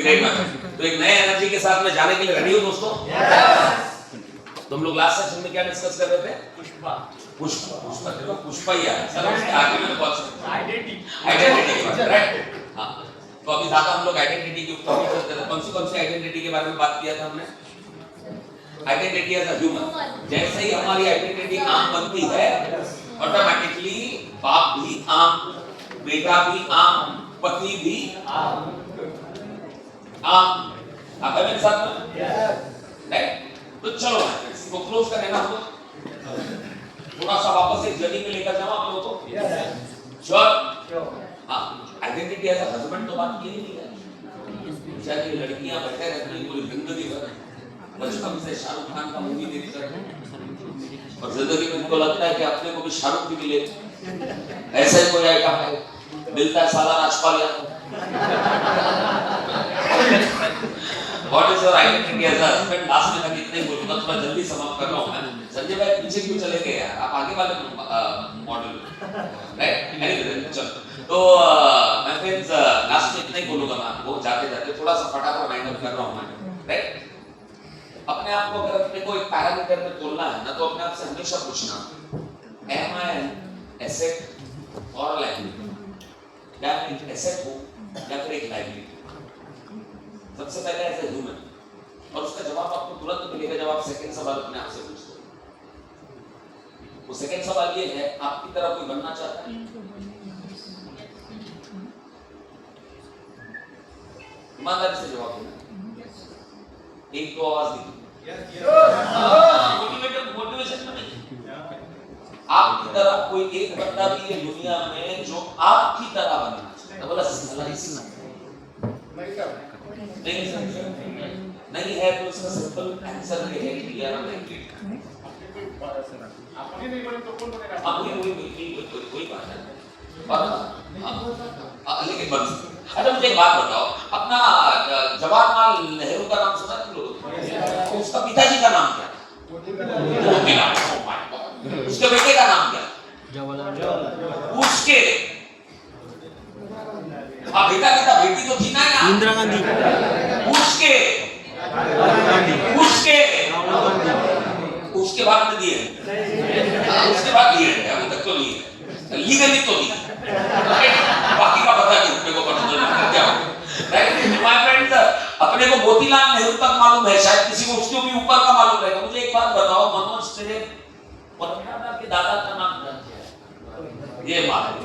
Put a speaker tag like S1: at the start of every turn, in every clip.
S1: Great man. तो एक नए एनर्जी के साथ में जाने के लिए रेडी हो दोस्तों? तुम लोग लास्ट सेशन में क्या डिस्कस कर रहे थे? पुष्पा देखो पुष्पा ही है सर, उसके आगे में कौन आइडेंटिटी की बात, राइट? हाँ, तो अभी ज्यादा हम लोग आइडेंटिटी के ऊपर चलते थे। कौन सी आइडेंटिटी के बारे में बात किया था हमने? Identity as a human. जैसे ही हमारी आइडेंटिटी आम बनती है, ऑटोमेटिकली बाप भी आम, बेटा भी आम, पति भी आम। आप है मेरे साथ में? राइट? तो चलो इसको क्लोज करें ना हम थोड़ा सा वापस एक जर्नी में लेकर जाओ आप लोगों को। श्योर? हाँ, आइडेंटिटी एज अ हस्बैंड तो बात की ही नहीं है। बेचारी लड़कियां बैठे रहती हैं पूरी जिंदगी भर बचपन से शाहरुख खान का मूवी देखकर, और जिंदगी में उनको लगता है कि अपने को भी शाहरुख भी मिले, ऐसा ही कोई आइटम है, मिलता है साला Rajpal Yadav. What is your identity as a husband? Last में मैं कितने ही बोलूँगा, थोड़ा जल्दी समाप्त कर रहा हूँ मैं। संजय भाई पीछे क्यों चले गए यार? आप आगे वाले मॉडल, राइट? एनीवे चलो, तो मैं फिर लास्ट में इतना ही बोलूँगा मैं आपको, जाते थोड़ा सा फटाफट वाइंड अप कर रहा हूँ मैं, राइट? अपने आप को अगर अपने को एक पैरामीटर में तोलना है ना, तो अपने आप से हमेशा पूछना, am I an asset or a liability? क्या मैं एक एसेट हूँ या फिर एक लायबिलिटी? सबसे पहले एज ए ह्यूमन, और उसका जवाब आपको तुरंत मिलेगा जब आप सेकंड सवाल अपने आप से पूछते हो। वो सेकंड सवाल ये है, आपकी तरह कोई बनना चाहता है? ईमानदारी से जवाब देना, एक तो आवाज दीजिए। मोटिवेशन में नहीं, आपकी तरह कोई एक बंदा भी है दुनिया में जो आपकी तरह बनना चाहता है? बोला नहीं है तो उसका सिंपल आंसर ये है कि यार अपने नहीं बने तो कौन बनेगा? कोई बात है, लेकिन बस अच्छा मुझे एक बात बताओ, अपना जवाहरलाल नेहरू का नाम सुना तुम लोग? उसका पिताजी का नाम क्या? मोतीलाल। उसके बेटे का नाम क्या? जवाहरलाल। उसके बेटा बेटी तो थी ना यार, इंदिरा गांधी। उसके बाद में दिए, उसके बाद दिए अभी तक तो नहीं है, लीगली तो नहीं, बाकी का पता नहीं अपने को, पता क्या राइट? माय फ्रेंड्स, अपने को मोतीलाल नेहरू तक मालूम है, शायद किसी को उसके भी ऊपर का मालूम रहेगा। मुझे एक बात बताओ, मनोज तेरे परमानंद के दादा का नाम क्या है? ये मालूम,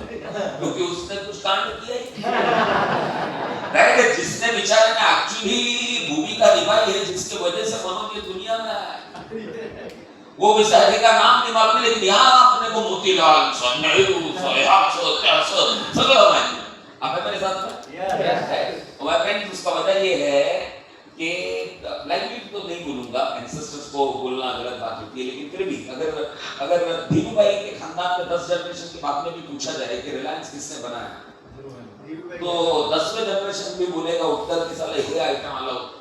S1: क्योंकि उसने कुछ कांड किया ही राइट? जिसने बेचारे ने एक्चुअली भूमिका निभाई है, जिसके वजह से मनोज ये दुनिया में आया, वो बेचारे का नाम नहीं मालूम, लेकिन यहाँ अपने को मोतीलाल नेहरू सगळं माहिती। आप मेरे साथ में? माय फ्रेंड्स, उसका वजह ये है कि लाइबिलिटी तो नहीं बोलूंगा, एंसेस्टर्स को बोलना गलत बात होती है, लेकिन फिर भी अगर धीरू भाई के खानदान में 10 जनरेशन के बाद में भी पूछा जाए कि रिलायंस किसने बनाया, तो 10वें जनरेशन भी बोलेगा उत्तर की साला हे आयटम आला होता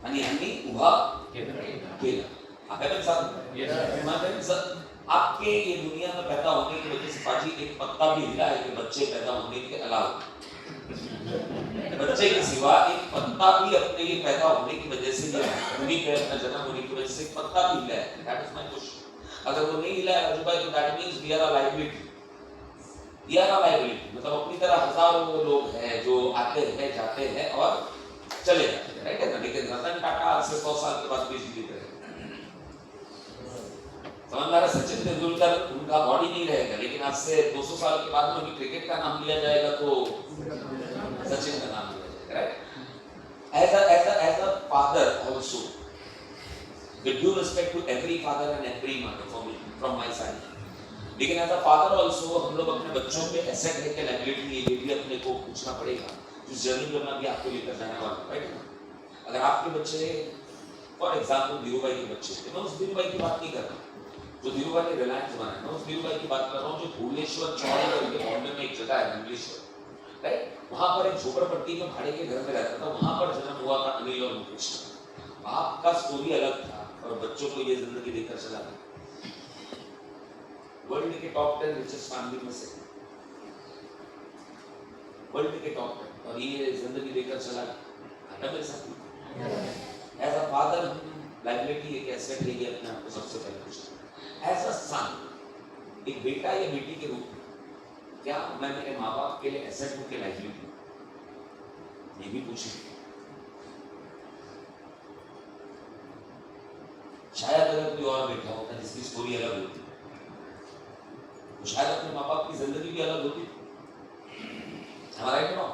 S1: आणि यांनी उभा केला। आपके मेरे साथ आपके ये दुनिया में पैदा होने की वजह से पाजी एक पत्ता भी हिला है कि बच्चे पैदा होने के अलावा, बच्चे के सिवा एक पत्ता भी अपने ये पैदा होने की वजह से, भूमि पे अपना जन्म होने की वजह से एक पत्ता भी हिला है। That is my question. अगर वो नहीं हिला है राजू भाई, तो that means we are a liability. मतलब अपनी तरह हजारों लोग हैं जो आते हैं, जाते हैं और चले जाते हैं, राइट है ना? लेकिन रतन टाटा आज से 100 साल के बाद भी जीवित रहे, समझदार सचिन तेंदुलकर, उनका बॉडी नहीं रहेगा, लेकिन आज से 200 साल के बाद में क्रिकेट का नाम लिया जाएगा तो सचिन का नाम लिया जाएगा, right? As a father also, with due respect to every father and every mother from my side, लेकिन एज अ फादर ऑल्सो हम लोग अपने बच्चों पे एसेट है कि लायबिलिटी है, ये भी अपने को पूछना पड़ेगा। इस जर्नी में मैं भी आपको लेकर जाने वाला हूँ, राइट? अगर आपके बच्चे फॉर एग्जांपल धीरू भाई के बच्चे, मैं उस धीरू भाई की बात नहीं कर रहा जो धीरू भाई ने रिलायंस बनाया, मैं उस धीरू भाई की बात कर रहा हूँ जो भुवनेश्वर चौड़े करके बॉम्बे में एक जगह है मंगलेश्वर, राइट? वहां पर एक झोपड़पट्टी में भाड़े के घर में रहता था, वहां पर जन्म हुआ था अनिल और मुकेश का। आपका स्टोरी अलग था और बच्चों को ये जिंदगी देकर चला गया। वर्ल्ड के टॉप 10 रिचेस्ट फैमिली में से, वर्ल्ड के टॉप 10, और ये जिंदगी देकर चला गया। मेरे साथ? एज अ फादर लाइबिलिटी एक एसेट है, ये अपने आप को सबसे पहले पूछना। एज अ सन, एक बेटा या बेटी के रूप में क्या मैं मेरे माँ बाप के लिए एसेट हूँ कि लाइबिलिटी? ये भी पूछिए। शायद अगर कोई और बेटा होता जिसकी स्टोरी अलग होती तो शायद अपने माँ बाप की जिंदगी भी अलग होती। हमारा राइट नो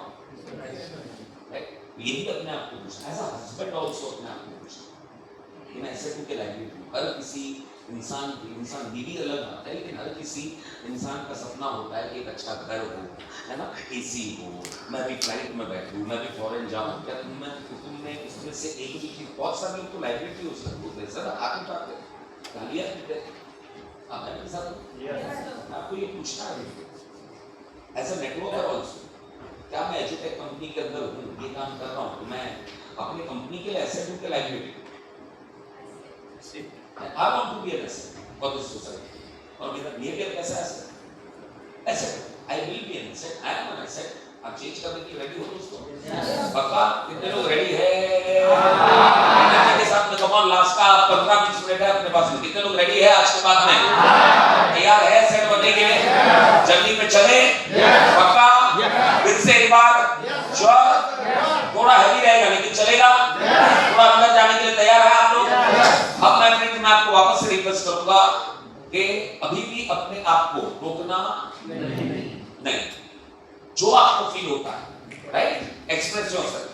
S1: राइट, यही अपने आप को पूछना। एज अ हस्बैंड ऑल्सो अपने आप को पूछना कि मैं ऐसे क्यों के लाइबिलिटी हूँ। हर किसी इंसान बीवी अलग आता है, लेकिन हर किसी इंसान का सपना होता है कि एक अच्छा घर हो, है ना, एसी हो, मैं भी फ्लाइट में बैठूं, मैं भी फॉरेन जाऊं। क्या तुमने इसमें से एक भी चीज? बहुत सारे लोग तो लाइबिलिटी हो सकते हैं, सर हाथ उठाते गालियां देते हैं। आप मेरे साथ आपको ये पूछना है एज अ नेटवर्कर ऑल्सो, क्या मैं एजुटेक कंपनी के अंदर हूँ, ये काम कर रहा हूँ, तो मैं अपनी कंपनी के लिए एसेट हूँ कि liability? I want to be an asset for this society. और मेरा behavior कैसा asset? Asset. I will be an asset. I am an asset. आप चेंज करने के लिए रेडी हो दोस्तों? पक्का? कितने लोग रेडी है? एनर्जी के साथ में कमान लास्ट का 15-20 मिनट है अपने पास में। कितने लोग रेडी है आज के बाद में? तैयार है सेट बनने के लिए? जल्दी में चले? पक्का? फिर से एक बार श्योर? थोड़ा हैवी रहेगा लेकिन चलेगा? थोड़ा अंदर जाने के लिए तैयार है आप लोग? अब मैं आपको वापस से रिक्वेस्ट करूंगा कि अभी भी अपने आप को रोकना नहीं। जो आपको फील होता है, राइट, एक्सप्रेस योरसेल्फ।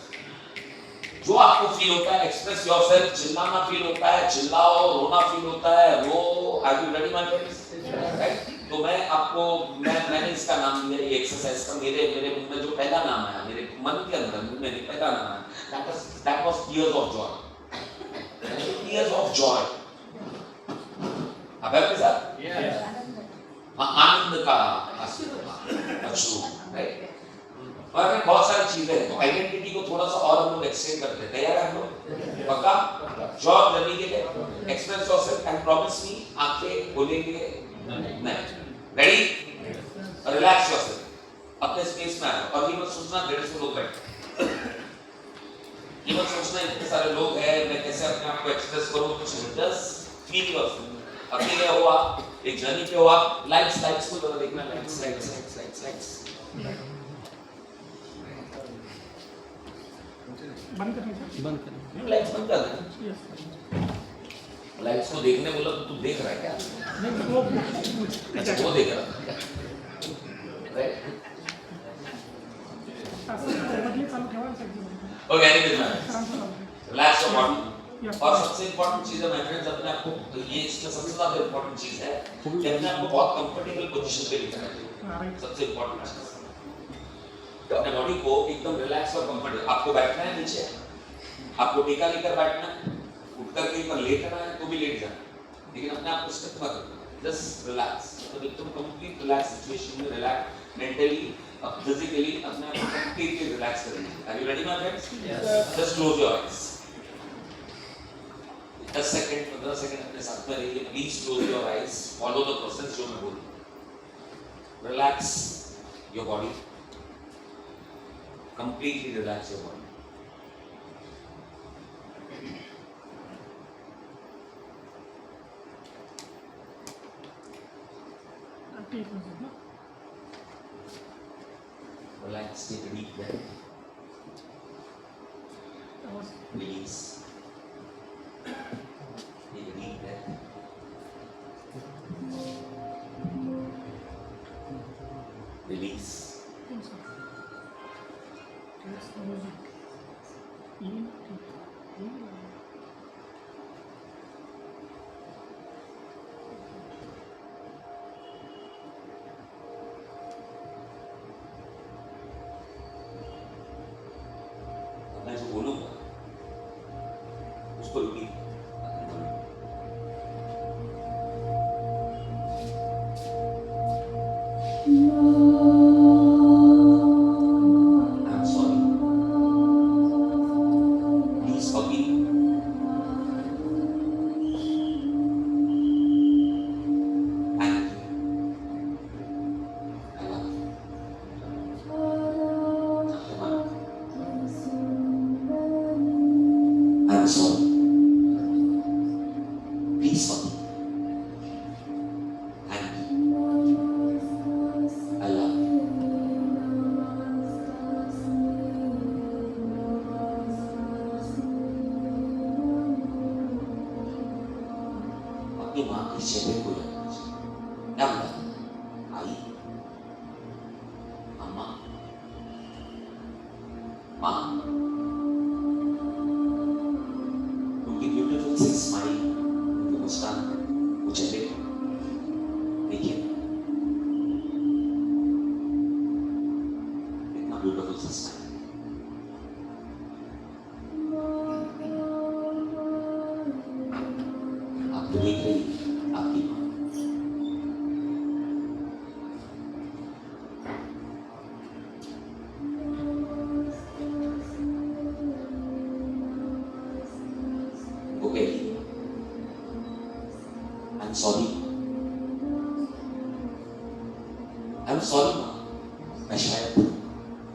S1: जो आपको फील होता है एक्सप्रेस योरसेल्फ। चिल्लाना फील होता है चिल्लाओ, रोना फील होता है रो। Are you ready my friends? Right. तो मैं आपको मैंने इसका नाम दिया ये एक्सरसाइज का, मेरे मुंह में जो पहला नाम आया, मेरे मन के अंदर मुंह में पहला नाम आया, that was tears of Joy. Tears of joy. आप मेरे साथ? आनंद का अश्रु, राइट। और बहुत सारी चीजें हैं, तो आइडेंटिटी को थोड़ा सा और हम लोग एक्सटेंड करते हैं। तैयार है हम लोग? पक्का? जॉब करने के लिए express yourself and promise me, आंखें खोलेंगे नहीं। रेडी? रिलैक्स योरसेल्फ, अपने स्पेस में आओ। और ये मत सोचना 150 लोग बैठे, ये मत सोचना इतने सारे लोग हैं मैं कैसे अपने आप को एक्सप्रेस करूं। कुछ जस्ट फील योरसेल्फ। अकेले हो आप, एक जर्नी पे हो आप। लाइट्स को जरा देखना, लाइट्स
S2: बंद करना।
S1: लाइट्स बंद कर दे। लाइट्स को देखने बोला तो तू देख रहा है क्या?
S2: नहीं वो
S1: अच्छा वो देख रहा है, right? Okay, anyways man relax your body. और सबसे इंपॉर्टेंट चीज है माय फ्रेंड्स, अपने आप को, ये इसका सबसे ज्यादा इंपॉर्टेंट चीज है कि अपने आप को बहुत कंफर्टेबल पोजीशन पे लेकर रखिए। सबसे इंपॉर्टेंट चीज, अपने बॉडी को एकदम रिलैक्स और कंफर्टेबल। आपको बैठना है नीचे, आपको टेका लेकर बैठना है, उठकर कहीं पर लेटना है तो भी लेट जाना, लेकिन अपने आप को स्टिफ मत करना। जस्ट रिलैक्स, मतलब एकदम कंप्लीट रिलैक्स सिचुएशन में, रिलैक्स मेंटली, फिजिकली अपने आप को कंप्लीटली रिलैक्स करेंगे। Are you ready my friends? Just close your eyes. 10 second 15 second अपने साथ में रहिए। Please close your eyes, follow the process जो मैं बोलूं। Relax your body, completely relax your body. Relax, take a deep breath. Release. Take a deep breath. Release. मैं जो बोलूंगा उसको repeat. I'm sorry. Please forgive me. Thank you. I love you. धन्यवाद। चेहरे को याद कीजिए। क्या बोला? आई, अम्मा, माँ, उनकी ब्यूटीफुल सी स्माइल, उनकी मुस्कान, वो चेहरे को देखिए, इतना ब्यूटीफुल सा स्माइल। आपको देख रही आपकी माँ। वो कह रही आई am sorry, I am sorry माँ, मैं शायद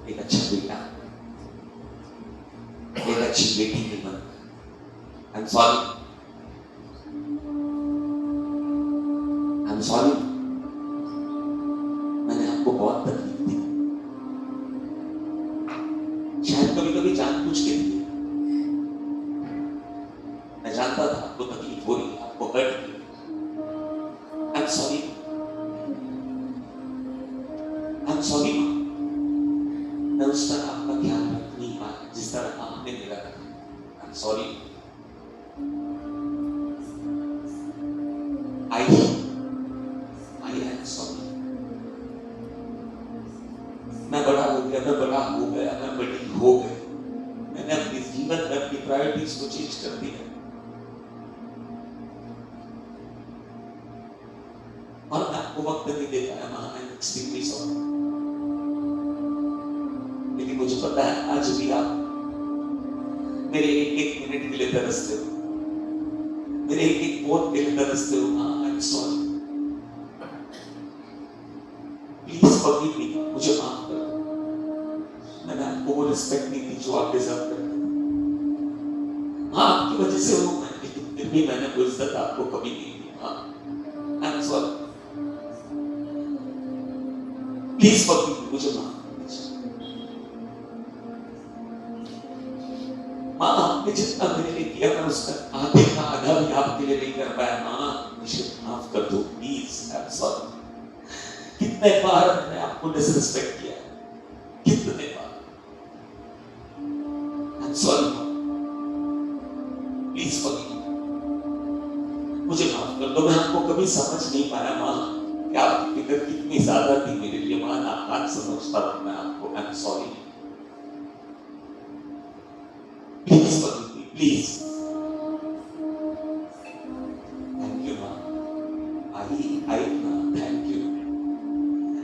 S1: एक अच्छा बेटा, एक अच्छी बेटी नहीं बन। आई am sorry, I am sorry, मैंने आपको बहुत तकलीफ दी, शायद कभी कभी जानबूझ के दी। मैं जानता था आपको तकलीफ हो रही है, आपको हर्ट की। आई am sorry, I am sorry माँ, मैं उस तरह आपका ख्याल रख नहीं पाया जिस तरह आपने मेरा रखा। आई am sorry. I am sorry. मैं बड़ा हो गया, मैं बड़ा हो गया, मैं बड़ी हो गई। मैंने अपने जीवन में अपनी प्रायोरिटीज को चेंज कर दिया और मैं आपको वक्त नहीं दे पाया माँ। I am extremely sorry. लेकिन मुझे पता है आज भी आप मेरे एक एक मिनट के लिए तरसते हो, मेरे एक एक फोन के लिए तरसते हो माँ। आई am sorry, please forgive me, मुझे माफ कर दो। मैंने आपको वो रिस्पेक्ट नहीं दी जो आप डिजर्व करते। हाँ, आपकी वजह से हूँ मैं, लेकिन फिर भी मैंने वो इज्जत आपको कभी नहीं दी। हाँ, आई am sorry, please forgive me, मुझे माफ कर दीजिए। माँ, आपने जितना मेरे लिए किया मैं उसका आधे का आधा भी आपके लिए नहीं कर पाया। माँ, मुझे माफ कर दो प्लीज। I am sorry. कितने बार मैंने आपको डिसरिस्पेक्ट किया, कितने बार। आई एम सॉरी माँ, प्लीज फॉरगिव मी, मुझे माफ कर दो। मैं आपको कभी समझ नहीं पाया माँ कि आपकी फिक्र कितनी ज्यादा थी मेरे लिए। माँ, ना आज समझता हूं मैं आपको। आई am sorry, please forgive me, please. Thank you माँ। आई माँ, थैंक यू,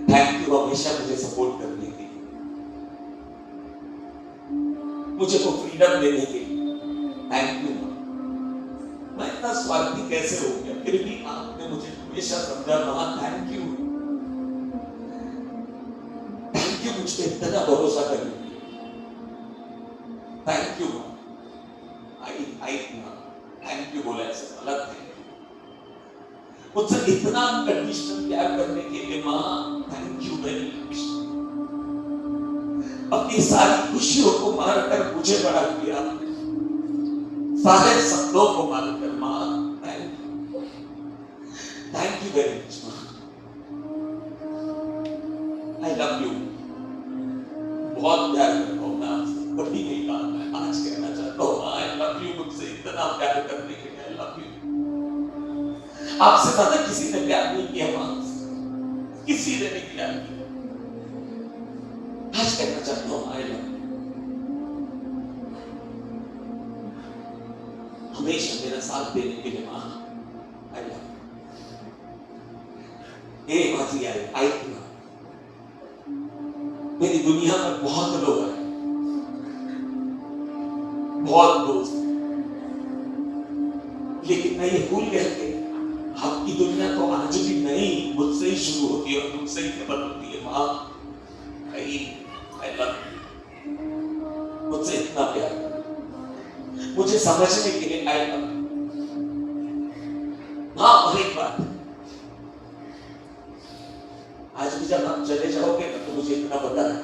S1: थैंक यू हमेशा मुझे सपोर्ट करने के लिए, मुझे को फ्रीडम देने के लिए। थैंक यू माँ। मैं इतना स्वार्थी कैसे हो गया, फिर भी आपने मुझे हमेशा समझा माँ। थैंक यू, थैंक यू मुझ पे इतना भरोसा करने के लिए। थैंक यू माँ। आई माँ, थैंक यू बोला ऐसा गलत है। मुझसे इतना कंडीशनल प्यार करने के लिए माँ, थैंक यू वेरी मच। अपनी सारी खुशियों को मारकर मुझे बड़ा किया, सारे सपनों को मारकर माँ। थैंक यू वेरी मच माँ। आई लव यू, बहुत प्यार करता हूँ मैं आपसे, कभी नहीं कहा। मैं आज कहना चाहता हूँ आई लव यू। मुझसे इतना प्यार करने के लिए आई लव यू। आपसे ज्यादा किसी ने प्यार नहीं किया माँ, किसी ने नहीं प्यार किया। आज कहना चाहता हूँ आई लव यू। हमेशा मेरा साथ देने के लिए माँ, आई लव यू। ए माजी आई ना, मेरी दुनिया में बहुत लोग हैं, बहुत दोस्त, लेकिन मैं ये भूल गया कि आपकी दुनिया तो आज भी नहीं, मुझसे ही शुरू होती है और मुझसे ही खत्म होती है माँ। I love you. मुझसे इतना प्यार, मुझे समझने के लिए आई लव यू। हाँ, और एक बात, आज भी जब आप चले जाओगे ना तो मुझे इतना पता है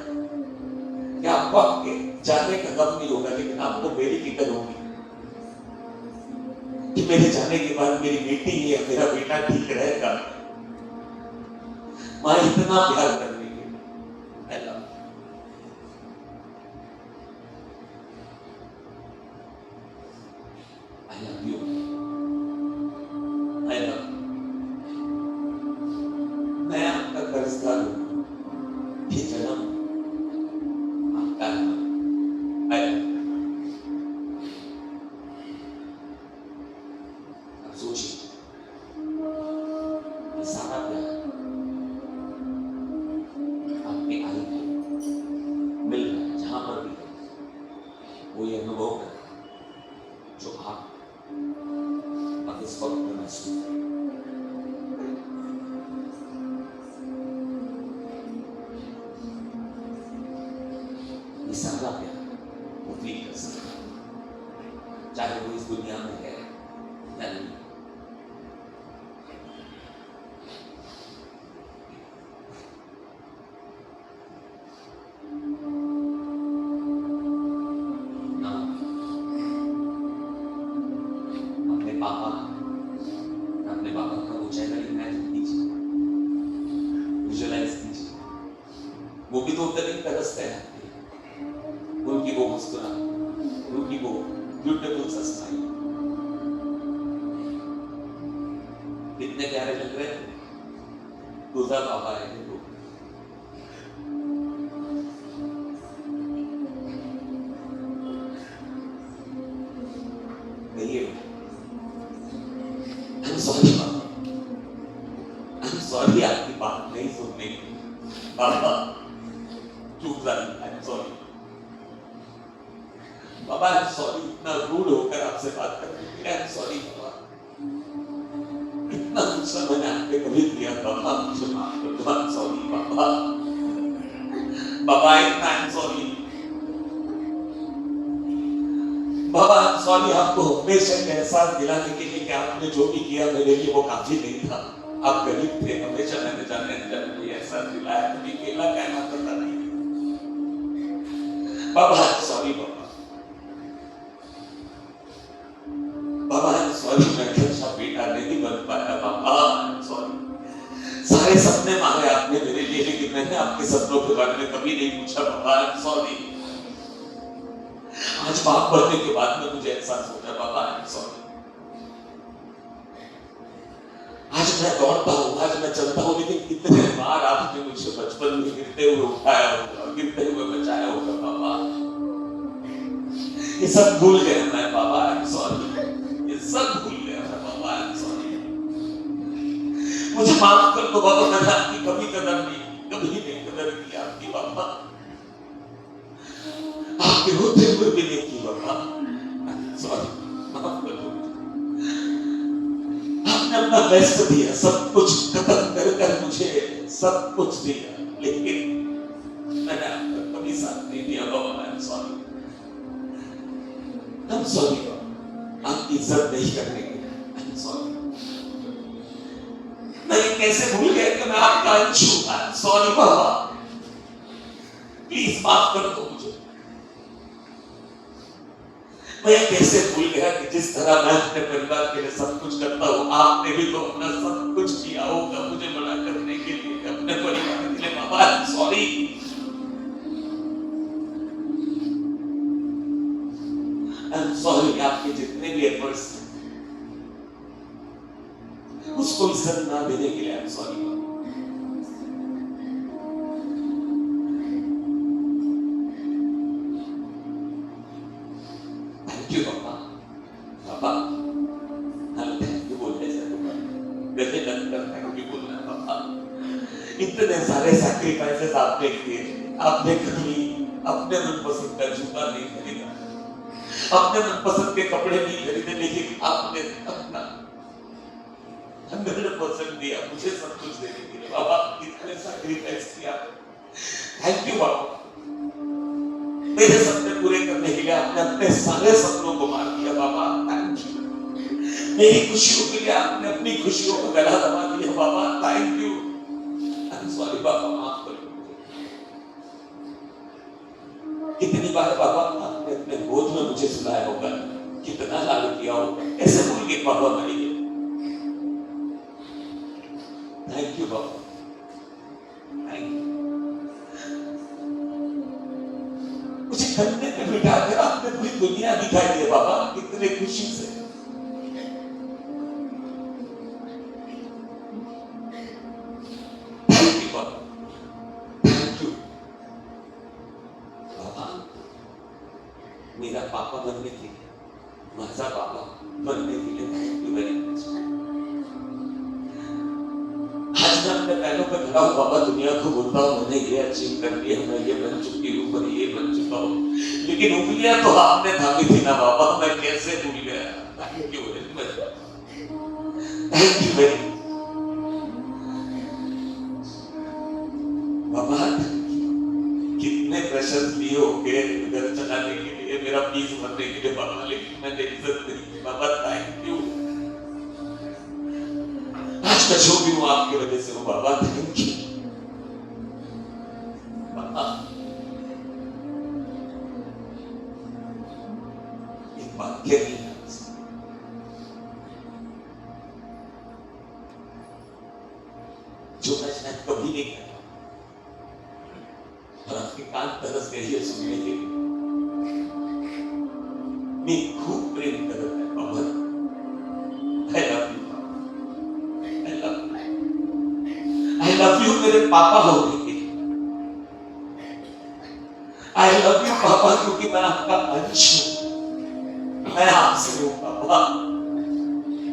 S1: कि आपको आपके जाने का गम नहीं होगा, लेकिन आपको मेरी फिक्र होगी कि कि मेरे जाने के बाद मेरी बेटी या मेरा बेटा ठीक रहेगा। माँ इतना प्यार करने के I love you. I love you. मैं आपका कर्जदार हूँ। ये जन्म आपका है। I love you. अब सोचिए, ये सारा प्यार आपके आई को मिल रहा है, जहां पर भी है, वो ये अनुभव कर जो आप अब इस वक्त में महसूस करें। ये सारा प्यार वो फील कर सकता है, चाहे वो इस दुनिया में है या नहीं। अपने पापा का वो चेहरा इमेजिन कीजिए, विजुअलाइज कीजिए। वो भी तो उधर ही तरसते हैं, उनकी वो मुस्कुराहट, उनकी वो ब्यूटीफुल सा स्माइल, कितने प्यारे लग रहे थे। दूसरा पापा है तो सॉरी आपकी बात नहीं सुनने की पापा, चूक जानी। आई एम सॉरी पापा, आई एम सॉरी इतना रूड होकर आपसे बात करने के लिए। आई एम सॉरी पापा, इतना गुस्सा मैंने आप पे कभी किया पापा, मुझे माफ कर दो। आई एम सॉरी पापा, पापा आई am sorry Baba, I am sorry. आपको हमेशा एहसास दिलाने के लिए कि आपने जो भी किया मेरे लिए वो काफी नहीं था। आप गरीब थे, हमेशा मैंने जाने ऐसा दिलाया, कभी केला कहना पता नहीं। बाबा सॉरी बाबा, बाबा सॉरी, मैं अच्छा बेटा नहीं बन पाया बाबा, सॉरी। सारे सपने मांगे आपने मेरे लिए, लेकिन मैंने आपके सपनों के बारे में कभी नहीं पूछा बाबा, सॉरी। आज बाप बनने के बाद में मुझे एहसास होता है बाबा, सॉरी। आज मैं दौड़ता हूँ, आज मैं चलता हूँ, लेकिन कितने बार आपने मुझे बचपन में गिरते हुए उठाया होगा, गिरते हुए बचाया होगा बाबा। ये सब भूल गया मैं बाबा, आई एम सॉरी। ये सब भूल गया मैं बाबा, आई एम सॉरी। मुझे माफ कर दो बाबा, मैंने आपकी कभी कदर नहीं, कभी नहीं कदर की आपकी बाबा, आपके होते हुए भी नहीं की बाबा, सॉरी, माफ कर दो। आपने अपना बेस्ट दिया, सब कुछ खत्म कर कर मुझे सब कुछ दिया, लेकिन मैंने आपका कभी साथ नहीं दिया बाबा, I am sorry. I am sorry बाबा, आपकी इज्जत नहीं करने के लिए, आई एम सॉरी। मैं कैसे भूल गया कि मैं आपका अंश हूं, आई एम सॉरी बाबा, प्लीज माफ कर दो मुझे। मैं कैसे भूल गया कि जिस तरह मैं अपने परिवार के लिए सब कुछ करता हूँ, आपने भी तो अपना सब कुछ किया होगा मुझे बड़ा करने के लिए, अपने परिवार के लिए बाबा, I am sorry. I am sorry, आपके जितने भी एफर्ट्स उसको इज्जत ना देने के लिए आई एम सॉरी। इतने सारे सैक्रिफाइसेस आपने किए, आपने कभी अपने मनपसंद का जूता नहीं खरीदा, अपने मनपसंद के कपड़े नहीं खरीदे, लेकिन आपने अपना 100% दिया मुझे सब कुछ देने के लिए बाबा। इतने सैक्रिफाइस किया, थैंक यू बाबा। मेरे सपने पूरे करने के लिए आपने अपने सारे सपनों को मार दिया बाबा, थैंक यू। मेरी खुशियों के लिए आपने अपनी खुशियों को गला दबा दिया बाबा, थैंक यू। सॉरी बाबा, माफ कर दो। कितनी बार बाबा आपने अपने गोद में मुझे सुलाया होगा, कितना लाड किया होगा, ऐसे होंगे बाबा भाई। थैंक यू बाबा, थैंक यू। मुझे कंधे पे बिठा कर आपने पूरी दुनिया दिखाई दी बाबा, कितने खुशी से। थैंक यू बाबा, थैंक यू बाबा। मेरा पापा बनने के लिए, माझा पापा बनने के लिए थैंक यू वेरी मच। आज मैं अपने पैरों पर खड़ा हूं बाबा, दुनिया को बोलता हूं मैंने ये अचीव कर लिया, मैं ये बन चुकी हूं, मैं ये बन चुका हूं, लेकिन उंगलियां तो आपने थामी थी ना बाबा, मैं कैसे भूल गया। Thank you very much, thank you very much बाबा। कितने प्रेशर लिए होंगे घर चलाने के लिए, मेरा फीस भरने के लिए बाबा, लेकिन मैंने इज्जत नहीं की बाबा। Thank you. आज मैं जो भी हूं आपकी वजह से हूं बाबा, थैंक यू बाबा। एक वाक्य नहीं है जो मैं शायद कभी नहीं कहता, और आपके कान तरस गए ये सुनने के लिए। मैं खूब प्रेम करता हूं बाबा। I love you, I love you, I love you मेरे पापा होने के। I love you पापा, क्योंकि मैं आपका अंश हूं, मैं आपसे हूं पापा।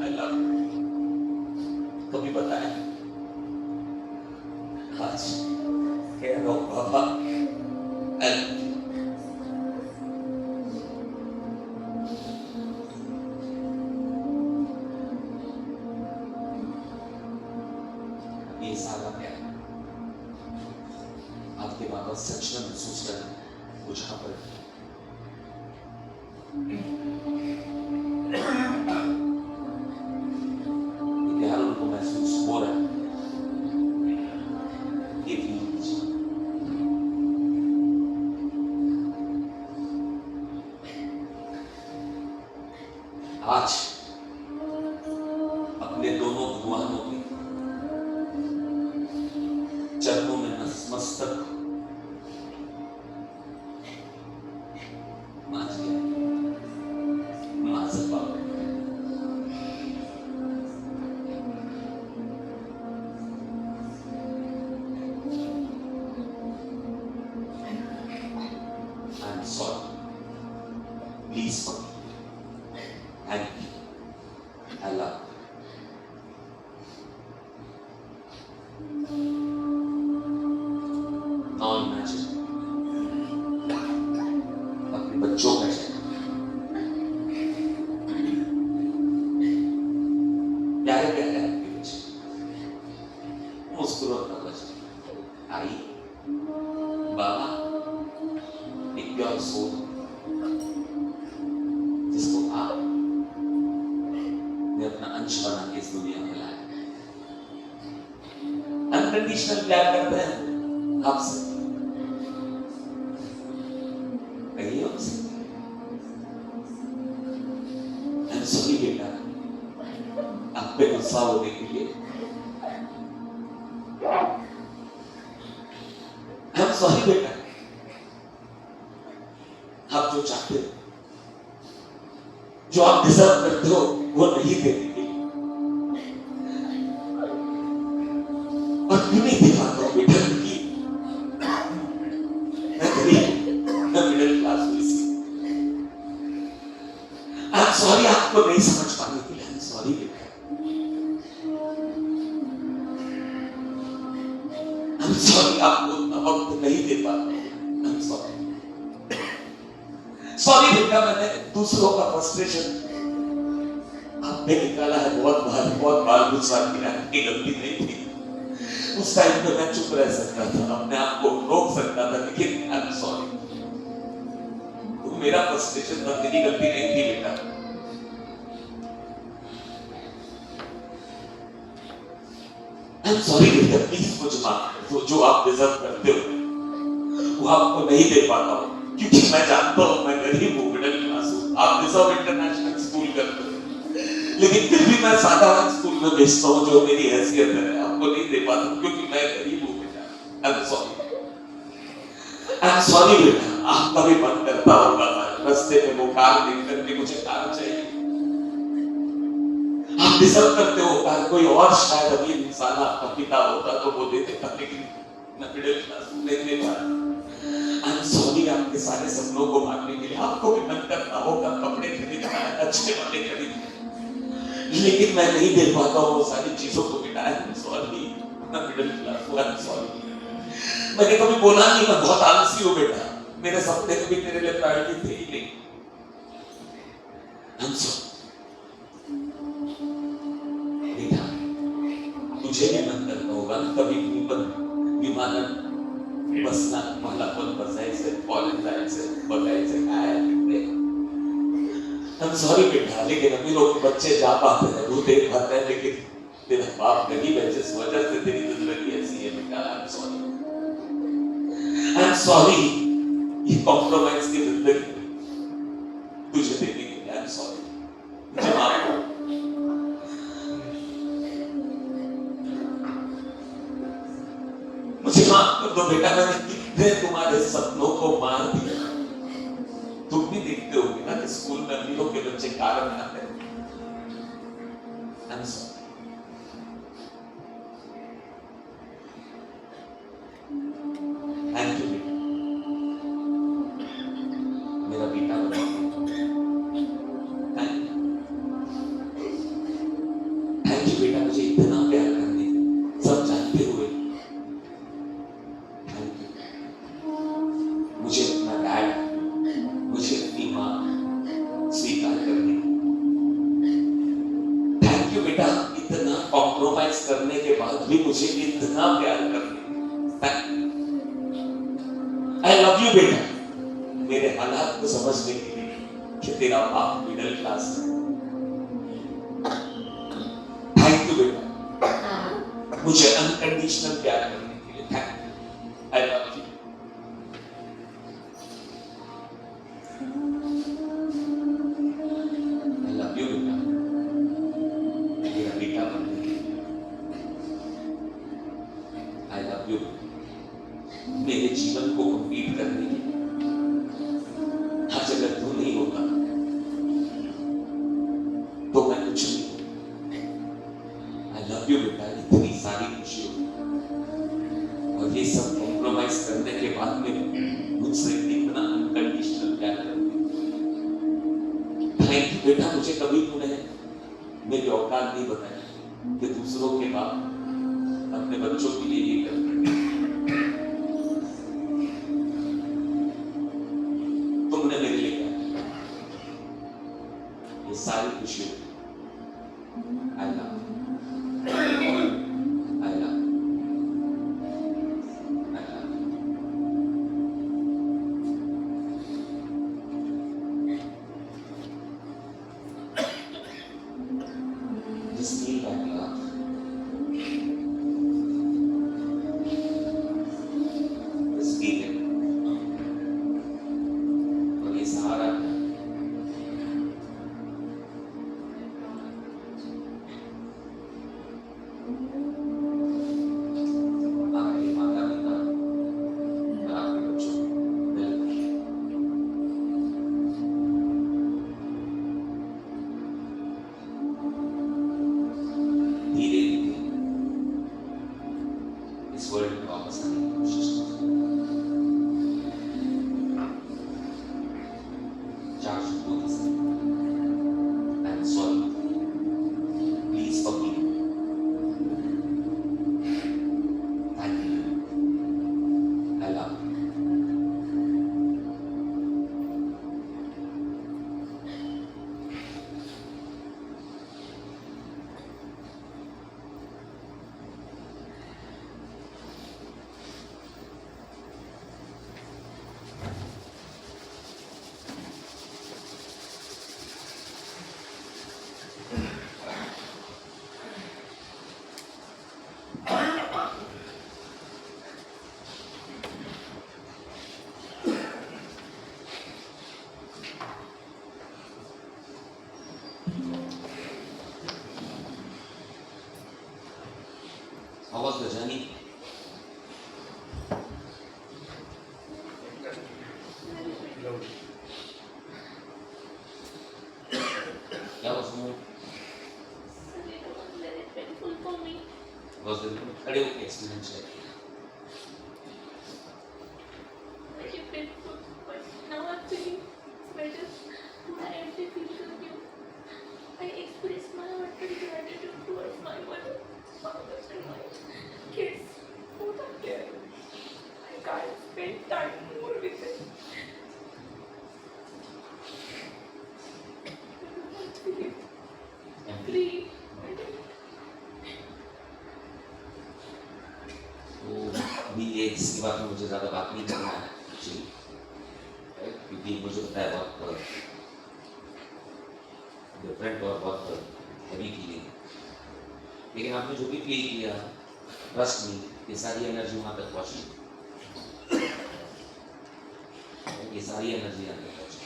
S1: I love you। कभी बताया आज कह रहा हूं पापा, I love you। ये सारा प्यार आपके बाबा सच में महसूस कर रहे हैं, कुछ खबर प्यार उनको महसूस हो रहा है। ये भी आज अपने दोनों भगवानों के चरणों में नतमस्तक नाच गया, नाचत बाबा। I'm sorry, please forgive me, thank you, I love you। Now imagine अपने बच्चों का चेहरा, प्यारे प्यारे आपके बच्चे, मुस्कुराता बच्चा, आई बाबा, एक प्योर सोल जिसको आपने अपना अंश बना के इस दुनिया में लाया। अनकंडीशनल प्यार करते हैं आपसे, कहिए उनसे I'm sorry बेटा, आप पे गुस्सा होने के लिए। I'm sorry बेटा, आप जो चाहते हो, जो आप डिजर्व करते हो, वो नहीं देने के लिए। और क्यों नहीं दे पाता हूं बेटा, क्योंकि मैं गरीब, मैं मिडिल क्लास हूं। I'm sorry आपको नहीं समझ पाने के लिए, I'm sorry बेटा। I'm sorry आपको उतना वक्त नहीं दे पाता हूं, I'm sorry। Sorry बेटा, मैंने दूसरों का फ्रस्ट्रेशन आप पे निकाला है, बहुत बार गुस्सा किया है, ये गलती नहीं थी। उस टाइम पे मैं चुप रह सकता था, अपने आप को रोक सकता था, लेकिन I'm sorry। तो मेरा फ्रस्ट्रेशन था, मेरी गलती नहीं थी बेटा। I'm sorry बेटा, प्लीज मुझे माफ कर दो, जो आप डिजर्व करते हो वो आपको नहीं दे पाता हूँ, क्योंकि मैं जानता हूँ मैं गरीब हूँ, मिडिल क्लास हूँ। आप डिजर्व इंटरनेशनल स्कूल करते हो, लेकिन फिर भी मैं साधारण स्कूल में भेजता हूँ जो मेरी हैसियत है, आपको नहीं दे पाता क्योंकि मैं गरीब हूँ बेटा। आई एम सॉरी बेटा, आपका भी मन करता होगा रास्ते में वो कार देख करके मुझे कार चाहिए, आप डिजर्व करते हो कार, कोई और शायद अभी इंसान आपका पिता होता तो वो दे देता, लेकिन मैं मिडिल क्लास नहीं दे पाया। आई एम सॉरी, आपके सारे सपनों को मारने के लिए आपको भी मन करता होगा कपड़े खरीदना है, अच्छे वाले खरीदने, लेकिन मैं नहीं दे पाता हूँ वो सारी चीजों को बेटा। आई एम सॉरी, मैं मिडिल क्लास हूँ, आई एम सॉरी। मैंने कभी बोला नहीं मैं बहुत आलसी हूँ बेटा, मेरे सपने कभी तेरे लिए प्रायोरिटी थे ही नहीं। आई एम सॉरी बेटा, तुझे भी मन करता होगा कभी विमानात बसना, मला पण बसायचं, कॉलेज जायचं, बघायचं काय आहे तिकडे। आई एम सॉरी बेटा, लेकिन अभी लोग बच्चे जा पाते हैं, वो देख पाते हैं, लेकिन तेरा बाप गरीब है, जिस वजह से तेरी जिंदगी ऐसी है बेटा। आई am sorry, I am sorry, ये कॉम्प्रोमाइज की जिंदगी तुझे देने के लिए। आई एम सॉरी, मुझे माफ कर, मुझे माफ कर दो बेटा, मैंने कितने तुम्हारे सपनों को मार दिया। तुम भी देखते हो ना कि स्कूल में अमीरों के बच्चे कारण आते हैं। आई एम सॉरी, थैंक यू बेटा, मेरा बेटा बना। थैंक यू बेटा, मुझे इतना प्यार करने, सब जानते हुए। थैंक यू, मुझे अपना डैड, मुझे अपनी माँ स्वीकार करने। थैंक यू बेटा, इतना कॉम्प्रोमाइज करने के बाद भी मुझे इतना प्यार करने। आई लव यू बेटा, मेरे हालात को समझने के लिए कि तेरा बाप मिडिल क्लास है। थैंक यू बेटा, मुझे अनकंडीशनल प्यार करने के लिए। Thank you, I love you. I love you बेटा, मेरा बेटा बनने के लिए। आई लव यू, मेरे जीवन को कंप्लीट करने के लिए। आज अगर तू नहीं होगा तो मैं कुछ नहीं। आई लव यू बेटा, इतनी सारी खुशी हो और ये सब कॉम्प्रोमाइज करने के बाद में मुझसे इतना अनकंडीशनल प्यार करते। थैंक यू बेटा, मुझे कभी तूने मेरी औकात नहीं बताया कि दूसरों के बाप अपने बच्चों के लिए ये करते। तुमने मेरे लिए क्या किया? ये सारी खुशी। I love, I love, I love. Just feel that love. Experience है?
S3: Very painful, but now I'm feeling better. I am feeling you. I express my heartfelt gratitude towards my mother, father, and my kids. Both are there. I can't spend time more with them. I'm feeling free.
S1: तो अभी ये इसके बारे में मुझे ज़्यादा बात नहीं करना है एक्चुअली, क्योंकि मुझे पता है बहुत डिफरेंट और बहुत हैवी फीलिंग, लेकिन आपने जो भी फील किया, ट्रस्ट मी, ये सारी एनर्जी वहाँ तक पहुँची, ये सारी एनर्जी यहाँ तक पहुँची।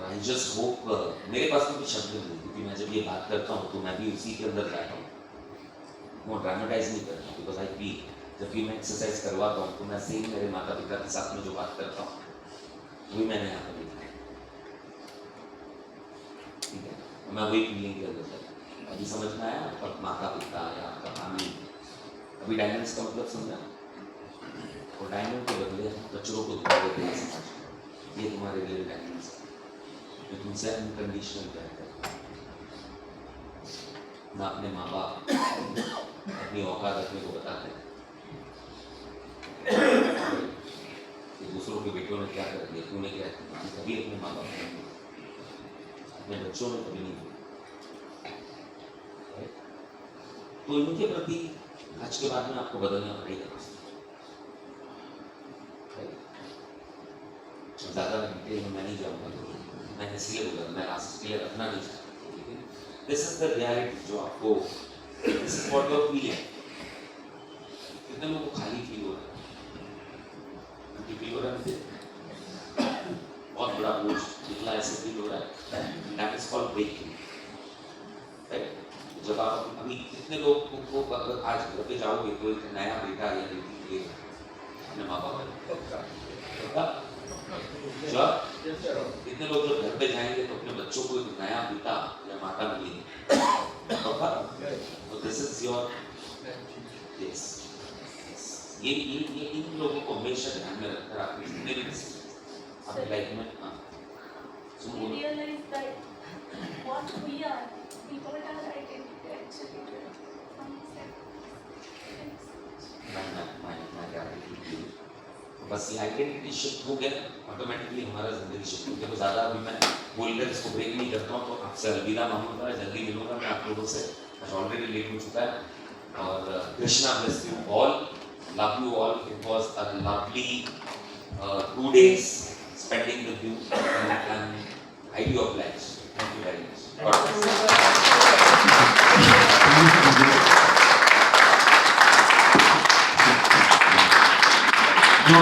S1: आई जस्ट होप, मेरे पास तो भी शब्द नहीं, क्योंकि मैं जब ये बात करता हूँ तो मैं भी उसी के अंदर जाता हूँ, वो ड्रामेटाइज नहीं करता, बिकॉज आई फील जब भी मैं एक्सरसाइज करवाता हूँ तो मैं सेम मेरे माता पिता के साथ में जो बात करता हूँ वही मैंने यहाँ पर देखा है, ठीक है, मैं वही फीलिंग के अंदर था। अभी समझ में आया आपका माता पिता या आपका फैमिली, अभी डायमंड्स का मतलब समझा, और डायमंड के बदले बच्चों को दिखा देते हैं समाज, ये तुम्हारे लिए डायमंड्स जो तुमसे अनकंडीशनल प्यार करते हैं, ना अपने माँ बाप अपनी औकात रखने को बताते हैं कि दूसरों के बेटों ने क्या कर दिया, तूने क्या किया, कभी अपने माँ बाप ने, अपने बच्चों ने कभी नहीं किया। तो इनके प्रति आज के बाद में आपको बदलना पड़ेगा। ज़्यादा डिटेल में मैं नहीं जाऊँगा, मैं इसलिए बोला, मैं लास्ट के लिए रखना नहीं चाहता, लेकिन दिस इज द रियलिटी जो आपको, this is what you are feeling. कितने लोगों को खाली फील हो रहा है, फील हो रहा है, बहुत बड़ा बोझ निकला ऐसे फील हो रहा है, that is called breaking, right. जब आप अभी कितने लोग को अगर आज घर पे जाओगे तो एक नया बेटा या बेटी मिलेगा अपने माँ बाप को, कितने लोग जब घर पे जाएंगे तो अपने बच्चों को एक नया पिता या माता मिलेगी, तो दिस इज योर, यस, ये इन लोगों को हमेशा ध्यान में रखकर आपकी जितने भी आपकी लाइफ में, हाँ सुन बोलो,
S3: Realize that what we are, we got our identity actually from
S1: मैं क्या कहती हूँ, बस ये आइडेंटिटी शिफ्ट हो गया ऑटोमेटिकली हमारा जिंदगी शिफ्ट हो गया। तो ज़्यादा अभी मैं बोलकर इसको ब्रेक नहीं करता हूँ, तो आपसे अलविदा मांगूंगा, जल्दी मिलूंगा मैं आप लोगों से, ऑलरेडी लेट हो चुका है। और Krishna bless you all, love you all, it was a lovely 2 days spending with you and I do oblige. Thank you very much. God bless.
S4: No,